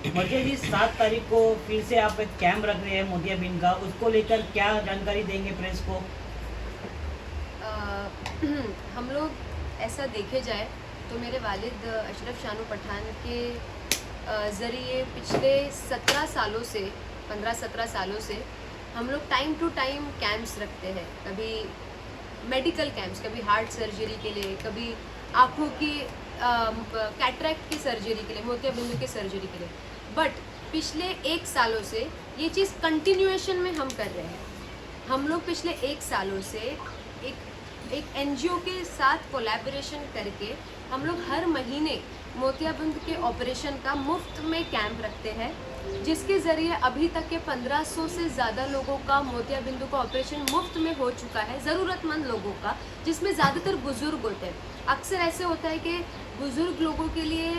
मुझे जी 7 तारीख को फिर से आप एक कैंप रख रहे हैं मोतियाबिंद का, उसको लेकर क्या जानकारी देंगे प्रेस को? अ, हम लोग ऐसा देखे जाए तो मेरे वालिद अशरफ शानू पठान के ज़रिए पिछले 17 सालों से 15-17 सालों से हम लोग टाइम टू टाइम कैंप्स रखते हैं। कभी मेडिकल कैंप्स, कभी हार्ट सर्जरी के लिए, कभी आँखों की कैटरैक्ट की सर्जरी के लिए, मोतियाबिंद की सर्जरी के लिए। बट पिछले 1 सालों से ये चीज़ कंटिन्यूएशन में हम कर रहे हैं। हम लोग पिछले 1 सालों से एक एनजीओ के साथ कोलैबोरेशन करके हम लोग हर महीने मोतियाबिंद के ऑपरेशन का मुफ्त में कैंप रखते हैं, जिसके ज़रिए अभी तक के 1500 से ज़्यादा लोगों का मोतियाबिंद का ऑपरेशन मुफ्त में हो चुका है, ज़रूरतमंद लोगों का, जिसमें ज़्यादातर बुज़ुर्ग होते हैं। अक्सर ऐसे होता है कि बुज़ुर्ग लोगों के लिए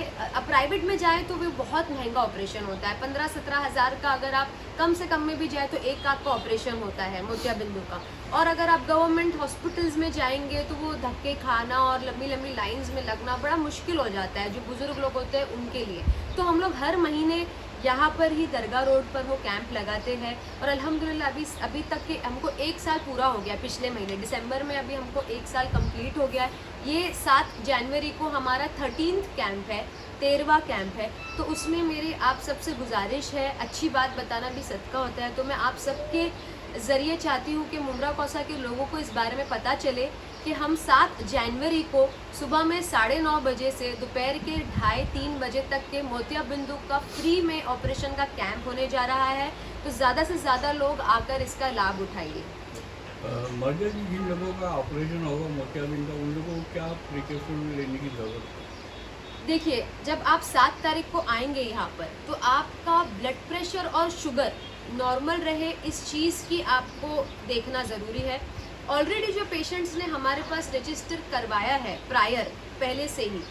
प्राइवेट में जाए तो वो बहुत महंगा ऑपरेशन होता है। 15-17 हज़ार का अगर आप कम से कम में भी जाए तो 1 लाख का ऑपरेशन होता है मोतियाबिंद का। और अगर आप गवर्नमेंट हॉस्पिटल्स में जाएंगे तो वो धक्के खाना और लंबी लंबी लाइंस में लगना बड़ा मुश्किल हो जाता है जो बुज़ुर्ग लोग होते हैं उनके लिए। तो हम लोग हर महीने यहाँ पर ही दरगाह रोड पर वो कैंप लगाते हैं और अल्हम्दुलिल्लाह अभी तक के हमको 1 साल पूरा हो गया। पिछले महीने दिसंबर में अभी हमको 1 साल कंप्लीट हो गया है। ये 7 जनवरी को हमारा 13th कैंप है, 13वां कैंप है। तो उसमें मेरी आप सबसे गुजारिश है, अच्छी बात बताना भी सदका होता है, तो मैं आप सबके ज़रिए चाहती हूँ कि मुमरा कौसा के लोगों को इस बारे में पता चले कि हम 7 जनवरी को सुबह में 9:30 बजे से दोपहर के 2:30-3 बजे तक के मोतियाबिंद का फ्री में ऑपरेशन का कैंप होने जा रहा है। तो ज़्यादा से ज़्यादा लोग आकर इसका लाभ उठाइए। मर्ज जिन लोगों का ऑपरेशन होगा मोतियाबिंद का, उन लोगों को क्या प्रिकॉशन लेने की ज़रूरत है? देखिए, जब आप 7 तारीख को आएंगे यहाँ पर तो आपका ब्लड प्रेशर और शुगर नॉर्मल रहे, इस चीज़ की आपको देखना ज़रूरी है। ऑलरेडी जो पेशेंट्स ने हमारे पास रजिस्टर करवाया है प्रायर पहले से ही,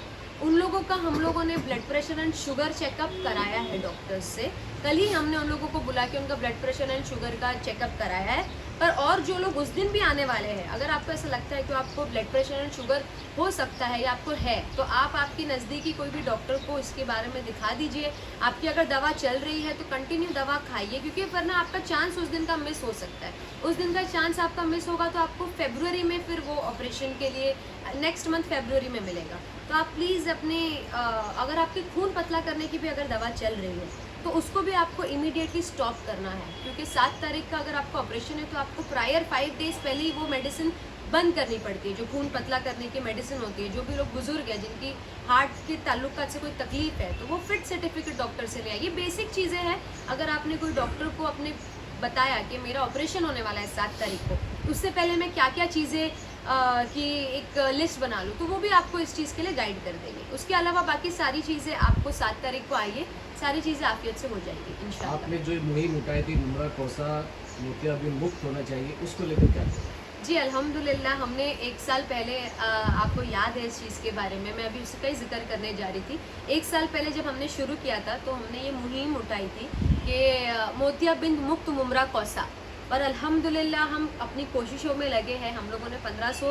उन लोगों का हम लोगों ने blood pressure and sugar checkup कराया है डॉक्टर्स से। कल ही हमने उन लोगों को बुला के उनका ब्लड प्रेशर एंड शुगर का चेकअप कराया है। पर और जो लोग उस दिन भी आने वाले हैं, अगर आपको ऐसा लगता है कि आपको ब्लड प्रेशर एंड शुगर हो सकता है या आपको है, तो आप आपकी नज़दीकी कोई भी डॉक्टर को इसके बारे में दिखा दीजिए। आपकी अगर दवा चल रही है तो कंटिन्यू दवा खाइए, क्योंकि वरना आपका चांस उस दिन का मिस हो सकता है। उस दिन का चांस आपका मिस होगा तो आपको फरवरी में फिर वो ऑपरेशन के लिए नेक्स्ट मंथ फरवरी में मिलेगा। तो आप प्लीज़ अपने अगर आपके खून पतला करने की भी अगर दवा चल रही है तो उसको भी आपको इमीडिएटली स्टॉप करना है, क्योंकि 7 तारीख का अगर आपका ऑपरेशन है तो आपको प्रायर 5 डेज़ पहले ही वो मेडिसिन बंद करनी पड़ती है, जो खून पतला करने की मेडिसिन होती है। जो भी लोग बुजुर्ग हैं जिनकी हार्ट के ताल्लुकात से कोई तकलीफ है तो वो फिट सर्टिफिकेट डॉक्टर से ले आए। ये बेसिक चीज़ें हैं। अगर आपने कोई डॉक्टर को अपने बताया कि मेरा ऑपरेशन होने वाला है 7 तारीख को, तो उससे पहले मैं क्या क्या चीज़ें की एक लिस्ट बना लूँ, तो वो भी आपको इस चीज़ के लिए गाइड कर देंगे। उसके अलावा बाकी सारी चीज़ें आपको 7 तारीख को आइए, सारी चीज़ें आफियत से हो जाएगी इंशाल्लाह। आपने जो मुहिम उठाई थी मुमरा कौसा मोतियाबिंद मुक्त होना चाहिए, उसको लेकर क्या? जी अल्हम्दुलिल्लाह, हमने 1 साल पहले आपको याद है इस चीज़ के बारे में, मैं अभी उसका ही जिक्र करने जा रही थी। 1 साल पहले जब हमने शुरू किया था तो हमने ये मुहिम उठाई थी कि मोतियाबिंद मुक्त मुमरा कौसा। और अल्हम्दुलिल्लाह हम अपनी कोशिशों में लगे हैं। हम लोगों ने 1500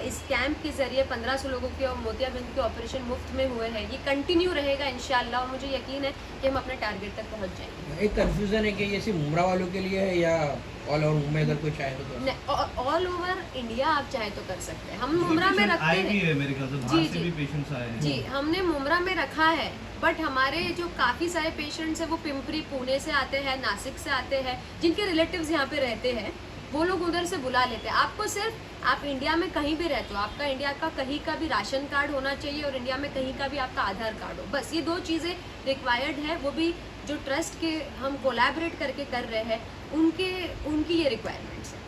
इस कैंप के ज़रिए 1500 लोगों के मोतियाबिंद के ऑपरेशन मुफ्त में हुए हैं। ये कंटिन्यू रहेगा इंशाल्लाह और मुझे यकीन है कि हम अपने टारगेट तक पहुंच जाएंगे। एक कन्फ्यूज़न है कि ये सिर्फ मुमरा वालों के लिए है या ऑल ओवर मुंबई अगर कोई चाहे तो? ऑल ओवर इंडिया आप चाहे तो कर सकते हैं। हम मुमरा में रखते हैं, मेरे ख्याल से जी, बाहर से जी। भी पेशेंट्स आए हैं। जी, हमने मुमरा में रखा है, बट हमारे जो काफ़ी सारे पेशेंट्स हैं वो पिंपरी पुणे से आते हैं, नासिक से आते हैं, जिनके रिलेटिव्स यहाँ पे रहते हैं, वो लोग उधर से बुला लेते हैं। आपको सिर्फ आप इंडिया में कहीं भी रहते हो, आपका इंडिया का कहीं का भी राशन कार्ड होना चाहिए और इंडिया में कहीं का भी आपका आधार कार्ड हो, बस ये 2 चीज़ें रिक्वायर्ड है। वो भी जो ट्रस्ट के हम कोलैबोरेट करके कर रहे हैं उनकी ये रिक्वायरमेंट्स हैं।